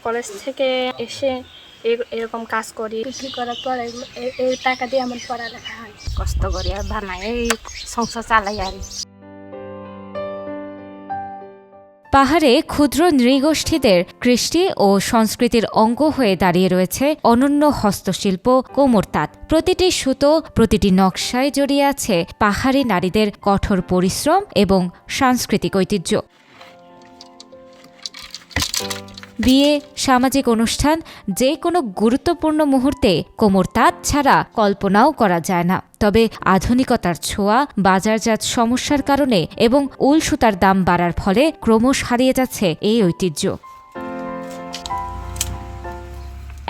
College থেকে এসে এরকম কাজ করি, বিক্রি করার পর এই টাকা দিয়ে আমার পড়ালেখা হয়। কষ্ট করি আর বানাই, এই সংসার চালাই আর। পাহাড়ে ক্ষুদ্র নৃগোষ্ঠীদের কৃষ্টি ও সংস্কৃতির অঙ্গ হয়ে দাঁড়িয়ে রয়েছে অনন্য হস্তশিল্প কোমর তাঁত। প্রতিটি সুতো, প্রতিটি নকশায় জড়িয়ে আছে পাহাড়ি নারীদের কঠোর পরিশ্রম এবং সাংস্কৃতিক ঐতিহ্য। বিয়ে, সামাজিক অনুষ্ঠান, যে কোনো গুরুত্বপূর্ণ মুহূর্তে কোমর তাঁত ছাড়া কল্পনাও করা যায় না। তবে আধুনিকতার ছোঁয়া, বাজারজাত সমস্যার কারণে এবং উল সুতার দাম বাড়ার ফলে ক্রমশ হারিয়ে যাচ্ছে এই ঐতিহ্য।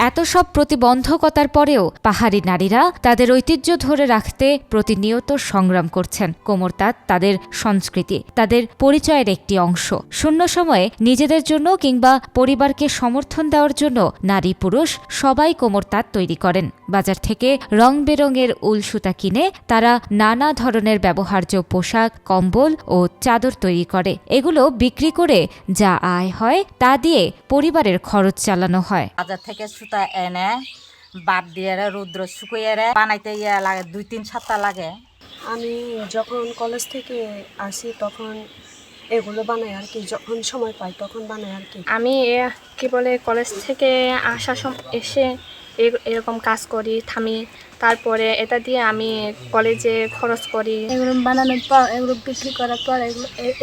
এত সব প্রতিবন্ধকতার পরেও পাহাড়ি নারীরা তাদের ঐতিহ্য ধরে রাখতে প্রতিনিয়ত সংগ্রাম করছেন। কোমর তাঁত তাদের সংস্কৃতি, তাদের পরিচয়ের একটি অংশ। শূন্য সময়ে নিজেদের জন্য কিংবা পরিবারকে সমর্থন দেওয়ার জন্য নারী পুরুষ সবাই কোমর তাঁত তৈরি করেন। বাজার থেকে রং বেরঙের উল সুতা কিনে তারা নানা ধরনের ব্যবহার্য পোশাক, কম্বল ও চাদর তৈরি করে। এগুলো বিক্রি করে যা আয় হয় তা দিয়ে পরিবারের খরচ চালানো হয়। বাজার থেকে সুতা এনে বাদ দিয়ে রৌদ্র শুকিয়ে বানাইতে লাগে 2-3 সপ্তাহ লাগে। আমি যখন কলেজ থেকে আসি তখন এগুলো বানাই আর কি, যখন সময় পাই তখন বানাই আর কি। আমি কি বলে কলেজ থেকে আসার এসে এরকম কাজ করি, থামি, তারপরে এটা দিয়ে আমি কলেজে খরচ করি। এগুলো বানানোর পর, এগুলো বিক্রি করার পর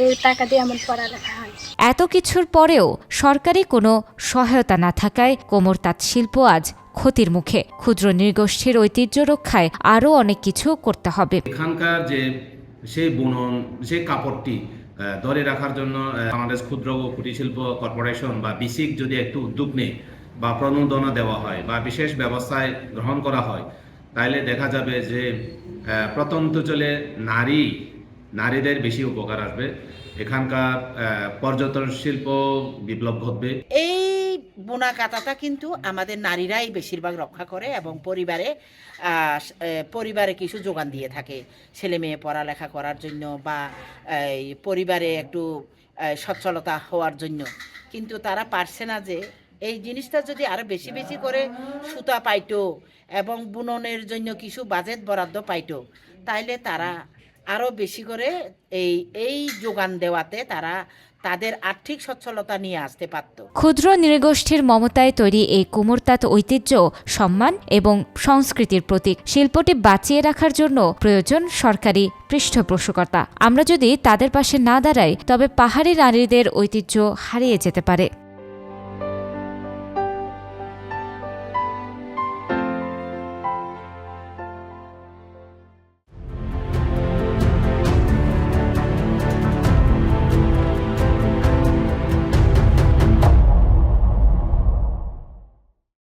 এই টাকা দিয়ে আমার পড়ালেখা হয়। এত কিছুর পরেও সরকারি কোনো সহায়তা না থাকায় কোমর তাঁত শিল্প আজ ক্ষতির মুখে। ক্ষুদ্র নৃগোষ্ঠীর ঐতিহ্য রক্ষায় আরও অনেক কিছু করতে হবে। এখানকার যে সেই বুনন, সেই কাপড়টি ধরে রাখার জন্য বাংলাদেশ ক্ষুদ্র ও কুটির শিল্প কর্পোরেশন বা বিসিক যদি একটু উদ্যোগ নেয় বা প্রণোদনা দেওয়া হয় বা বিশেষ ব্যবস্থায় গ্রহণ করা হয়, তাহলে দেখা যাবে যে প্রত্যন্ত অঞ্চলে নারীদের বেশি উপকার আসবে। এখানকার পর্যটন শিল্প বিপ্লব ঘটবে। এই বোনা কাটাটা কিন্তু আমাদের নারীরাই বেশিরভাগ রক্ষা করে এবং পরিবারে কিছু যোগান দিয়ে থাকে, ছেলে মেয়ে পড়ালেখা করার জন্য বা পরিবারে একটু সচ্ছলতা হওয়ার জন্য। কিন্তু তারা পারছে না যে এই জিনিসটা যদি আরো বেশি বেশি করে সুতা পাইতো এবং বুননের জন্য কিছু বাজেট বরাদ্দ পাইতো, তাইলে তারা আরো বেশি করে এই যোগান দেওয়াতে তারা তাদের আর্থিক সচ্ছলতা নিয়ে আসতে পারত। ক্ষুদ্র নৃগোষ্ঠীর মমতায় তৈরি এই কোমর তাঁত ঐতিহ্য, সম্মান এবং সংস্কৃতির প্রতীক। শিল্পটি বাঁচিয়ে রাখার জন্য প্রয়োজন সরকারি পৃষ্ঠপোষকতা। আমরা যদি তাদের পাশে না দাঁড়াই তবে পাহাড়ি নারীদের ঐতিহ্য হারিয়ে যেতে পারে।